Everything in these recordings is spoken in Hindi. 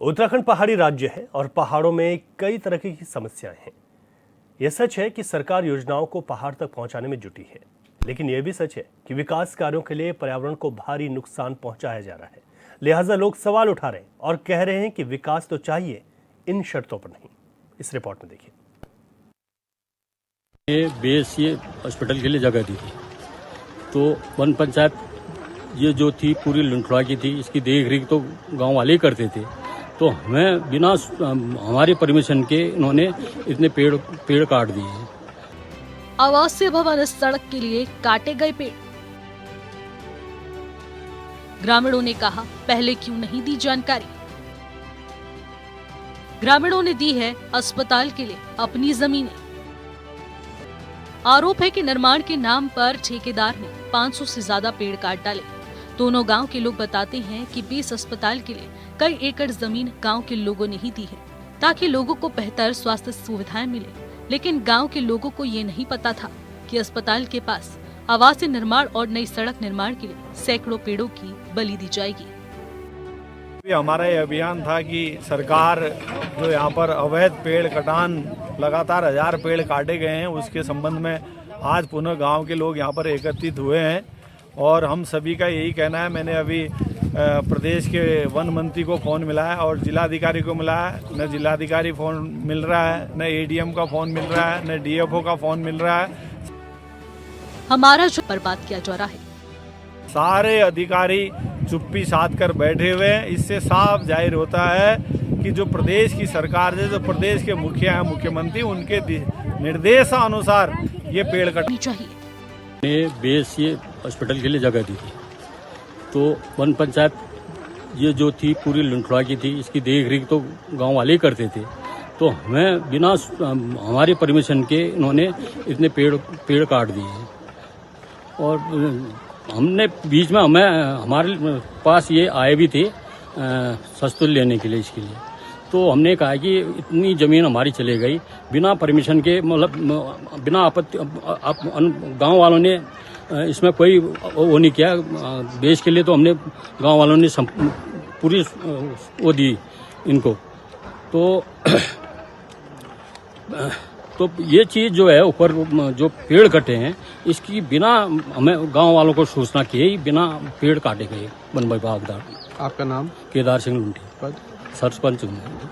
उत्तराखंड पहाड़ी राज्य है और पहाड़ों में कई तरह की समस्याएं हैं। यह सच है कि सरकार योजनाओं को पहाड़ तक पहुंचाने में जुटी है, लेकिन यह भी सच है कि विकास कार्यों के लिए पर्यावरण को भारी नुकसान पहुंचाया जा रहा है। लिहाजा लोग सवाल उठा रहे हैं और कह रहे हैं कि विकास तो चाहिए, इन शर्तों पर नहीं। इस रिपोर्ट में देखिए। ये हॉस्पिटल के लिए जगह दी थी, तो वन पंचायत ये जो थी पूरी लुंठड़ा की थी। इसकी देख रेख तो गांव वाले ही करते थे, तो हमें बिना हमारे परमिशन के इन्होंने इतने पेड़ काट दिए। आवासीय भवन सड़क के लिए काटे गए पेड़। ग्रामीणों ने कहा, पहले क्यों नहीं दी जानकारी। ग्रामीणों ने दी है अस्पताल के लिए अपनी जमीनें। आरोप है कि निर्माण के नाम पर ठेकेदार ने 500 से ज्यादा पेड़ काट डाले। दोनों गांव के लोग बताते हैं कि बेस अस्पताल के लिए कई एकड़ जमीन गांव के लोगों ने ही दी है, ताकि लोगों को बेहतर स्वास्थ्य सुविधाएं मिले। लेकिन गांव के लोगों को ये नहीं पता था कि अस्पताल के पास आवासीय निर्माण और नई सड़क निर्माण के लिए सैकड़ों पेड़ों की बलि दी जाएगी। हमारा ये अभियान था कि सरकार जो यहाँ पर अवैध पेड़ कटान लगातार 1000 पेड़ काटे गए हैं, उसके संबंध में आज पुनः गांव के लोग यहाँ पर एकत्रित हुए हैं और हम सभी का यही कहना है। मैंने अभी प्रदेश के वन मंत्री को फ़ोन मिला है और जिलाधिकारी को मिला है। न जिलाधिकारी फ़ोन मिल रहा है, न एडीएम का फ़ोन मिल रहा है, न डीएफओ का फ़ोन मिल रहा है। हमारा जो पर बात किया जा रहा है, सारे अधिकारी चुप्पी साध कर बैठे हुए हैं। इससे साफ जाहिर होता है कि जो प्रदेश की सरकार है, जो प्रदेश के मुखिया हैं, मुख्यमंत्री, उनके निर्देशानुसार ये पेड़ कटनी चाहिए। ये हॉस्पिटल के लिए जगह दी थी, तो वन पंचायत ये जो थी पूरी लुंठड़ा की थी। इसकी देख रेख तो गांव वाले ही करते थे, तो हमें बिना हमारे परमिशन के इन्होंने इतने पेड़ काट दिए। और हमने बीच में हमारे पास ये आए भी थे सस्तुल लेने के लिए, इसके लिए तो हमने कहा कि इतनी ज़मीन हमारी चले गई बिना परमिशन के, मतलब बिना आपत्ति। गांव वालों ने इसमें कोई वो नहीं किया। देश के लिए तो हमने गांव वालों ने पूरी वो दी इनको। तो ये चीज़ जो है ऊपर जो पेड़ कटे हैं, इसकी बिना हमें गांव वालों को सूचना किए ही बिना पेड़ काटे गए वन विभाग द्वारा। आपका नाम? केदार सिंह लुंठी, सरपंच हूँ।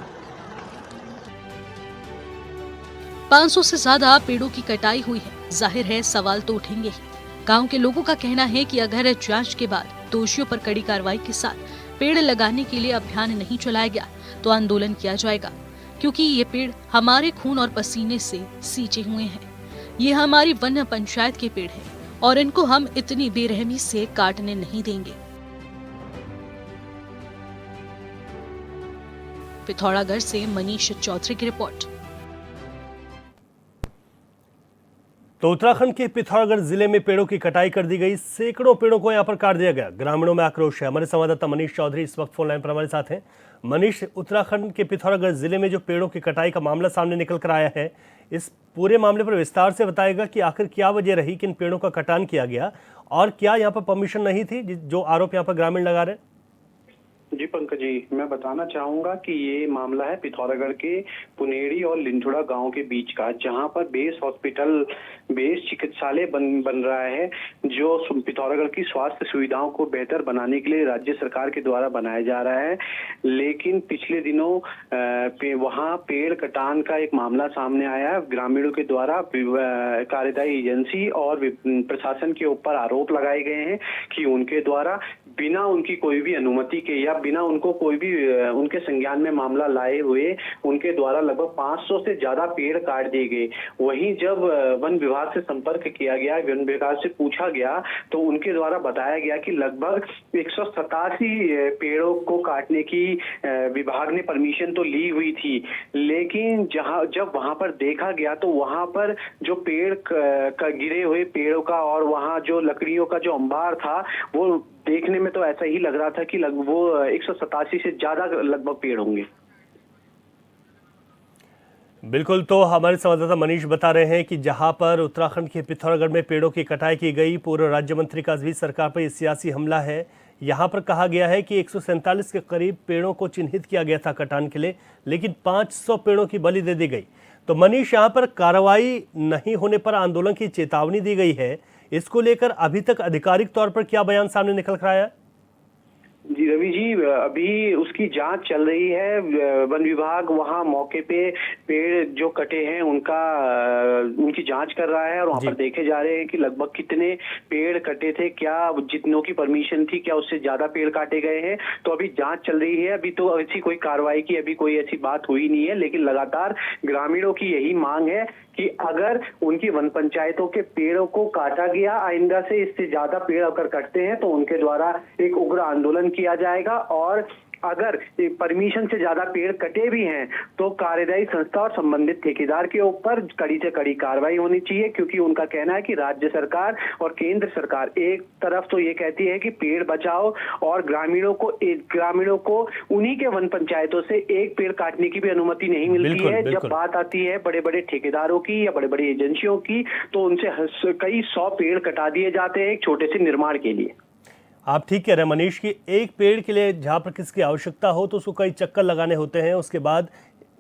500 से ज्यादा पेड़ों की कटाई हुई है। जाहिर है सवाल तो उठेंगे ही। गांव के लोगों का कहना है कि अगर जांच के बाद दोषियों पर कड़ी कार्रवाई के साथ पेड़ लगाने के लिए अभियान नहीं चलाया गया तो आंदोलन किया जाएगा, क्योंकि ये पेड़ हमारे खून और पसीने से सींचे हुए हैं। ये हमारी वन पंचायत के पेड़ हैं और इनको हम इतनी बेरहमी से काटने नहीं देंगे। पिथौरागढ़ से मनीष चौधरी की रिपोर्ट। तो उत्तराखंड के पिथौरागढ़ जिले में पेड़ों की कटाई कर दी गई। सैकड़ों पेड़ों को यहां पर काट दिया गया। ग्रामीणों में आक्रोश है। हमारे संवाददाता मनीष चौधरी इस वक्त फोन लाइन पर हमारे साथ हैं। मनीष, उत्तराखंड के पिथौरागढ़ जिले में जो पेड़ों की कटाई का मामला सामने निकल कर आया है, इस पूरे मामले पर विस्तार से बताएगा कि आखिर क्या वजह रही कि इन पेड़ों का कटान किया गया और क्या यहाँ पर परमिशन नहीं थी, जो आरोप यहाँ पर ग्रामीण लगा रहे? जी पंकज जी, मैं बताना चाहूंगा कि ये मामला है पिथौरागढ़ के पुनेरी और लिंठुड़ा गांव के बीच का, जहां पर बेस चिकित्सालय बन रहा है, जो पिथौरागढ़ की स्वास्थ्य सुविधाओं को बेहतर बनाने के लिए राज्य सरकार के द्वारा बनाया जा रहा है। लेकिन पिछले दिनों वहां पेड़ कटान का एक मामला सामने आया। ग्रामीणों के द्वारा कार्यदायी एजेंसी और प्रशासन के ऊपर आरोप लगाए गए हैं कि उनके द्वारा बिना उनकी कोई भी अनुमति के या बिना उनको कोई भी उनके संज्ञान में मामला लाए हुए उनके द्वारा लगभग 500 से ज्यादा पेड़ काट दिए गए। वहीं जब वन विभाग से संपर्क किया गया, वन विभाग से पूछा गया, तो उनके द्वारा बताया गया कि लगभग 187 पेड़ों को काटने की विभाग ने परमिशन तो ली हुई थी। लेकिन जब वहां पर देखा गया तो वहां पर जो पेड़ का गिरे हुए पेड़ों का और वहां जो लकड़ियों का जो अंबार था, वो देखने में तो ऐसा ही लग रहा था कि वो 187 से ज्यादा लगभग पेड़ होंगे। बिल्कुल, तो हमारे संवाददाता मनीष बता रहे हैं कि जहां पर उत्तराखंड के पिथौरागढ़ में पेड़ों की कटाई की गई, पूर्व राज्य मंत्री का भी सरकार पर सियासी हमला है। यहाँ पर कहा गया है कि 147 के करीब पेड़ों को चिन्हित किया गया था कटान के लिए, लेकिन 500 पेड़ों की बलि दे दी गई। तो मनीष, यहाँ पर कार्रवाई नहीं होने पर आंदोलन की चेतावनी दी गई है। इसको लेकर अभी तक आधिकारिक तौर पर क्या बयान सामने निकल कर आया? जी रवि जी, अभी उसकी जांच चल रही है। वन विभाग वहां मौके पे पेड़ जो कटे हैं उनकी जांच कर रहा है और वहां पर देखे जा रहे हैं कि लगभग कितने पेड़ कटे थे, क्या जितनों की परमिशन थी, क्या उससे ज्यादा पेड़ काटे गए हैं। तो अभी जांच चल रही है। अभी तो ऐसी कोई कार्रवाई की अभी कोई ऐसी बात हुई नहीं है, लेकिन लगातार ग्रामीणों की यही मांग है कि अगर उनकी वन पंचायतों के पेड़ों को काटा गया, आइंदा से इससे ज्यादा पेड़ अगर कटते हैं तो उनके द्वारा एक उग्र आंदोलन किया जाएगा। और अगर परमिशन से ज्यादा पेड़ कटे भी हैं तो कार्यदायी संस्था और संबंधित ठेकेदार के ऊपर कड़ी से कड़ी कार्रवाई होनी चाहिए, क्योंकि उनका कहना है कि राज्य सरकार और केंद्र सरकार एक तरफ तो ये कहती है कि पेड़ बचाओ और ग्रामीणों को उन्हीं के वन पंचायतों से एक पेड़ काटने की भी अनुमति नहीं मिलती है। जब बात आती है बड़े बड़े ठेकेदारों की या बड़े बड़े एजेंसियों की, तो उनसे कई 100 पेड़ कटा दिए जाते हैं एक छोटे से निर्माण के लिए। आप ठीक कह रहे हैं मनीष कि एक पेड़ के लिए जहाँ पर किसकी आवश्यकता हो तो उसको कई चक्कर लगाने होते हैं, उसके बाद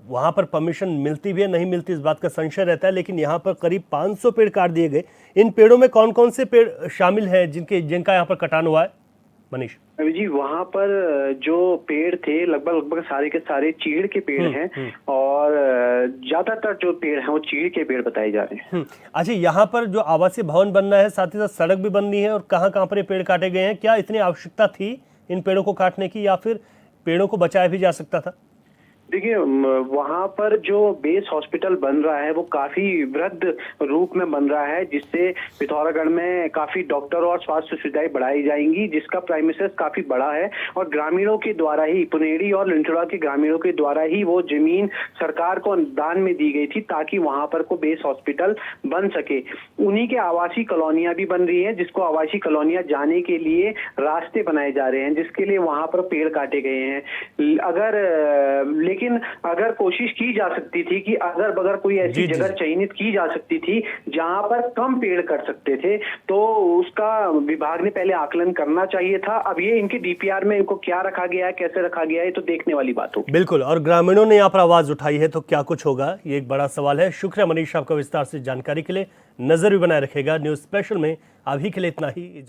वहाँ पर परमिशन मिलती भी है नहीं मिलती, इस बात का संशय रहता है। लेकिन यहाँ पर करीब 500 पेड़ काट दिए गए। इन पेड़ों में कौन कौन से पेड़ शामिल हैं जिनका यहाँ पर कटान हुआ है मनीष? अभी जी, वहाँ पर जो पेड़ थे लगभग सारे के सारे चीड़ के पेड़ हैं और ज्यादातर जो पेड़ हैं वो चीड़ के पेड़ बताए जा रहे हैं। अच्छा, यहाँ पर जो आवासीय भवन बनना है, साथ ही साथ सड़क भी बननी है, और कहाँ कहाँ पर ये पेड़ काटे गए हैं? क्या इतनी आवश्यकता थी इन पेड़ों को काटने की, या फिर पेड़ों को बचाया भी जा सकता था? देखिए, वहाँ पर जो बेस हॉस्पिटल बन रहा है वो काफी वृहद रूप में बन रहा है, जिससे पिथौरागढ़ में काफी डॉक्टर और स्वास्थ्य सुविधाएं बढ़ाई जाएंगी, जिसका प्राइमिसेस काफी बड़ा है। और ग्रामीणों के द्वारा ही, पुनेरी और लिंठोड़ा के ग्रामीणों के द्वारा ही वो जमीन सरकार को दान में दी गई थी ताकि वहां पर को बेस हॉस्पिटल बन सके। उन्हीं के आवासीय कॉलोनियां भी बन रही है, जिसको आवासीय कॉलोनियां जाने के लिए रास्ते बनाए जा रहे हैं, जिसके लिए वहां पर पेड़ काटे गए हैं। लेकिन अगर कोशिश की जा सकती थी कि अगर कोई ऐसी जगह चयनित की जा सकती थी जहां पर कम पेड़ कट सकते थे, तो उसका विभाग ने पहले आकलन करना चाहिए था। अब ये इनके डीपीआर में इनको क्या रखा गया है, कैसे रखा गया है, तो देखने वाली बात होगी। बिल्कुल, और ग्रामीणों ने यहाँ पर आवाज उठाई है, तो क्या कुछ होगा, ये एक बड़ा सवाल है। शुक्रिया मनीष आपका विस्तार से जानकारी के लिए। नजर भी बनाए रखेगा न्यूज स्पेशल में। अभी के लिए इतना ही।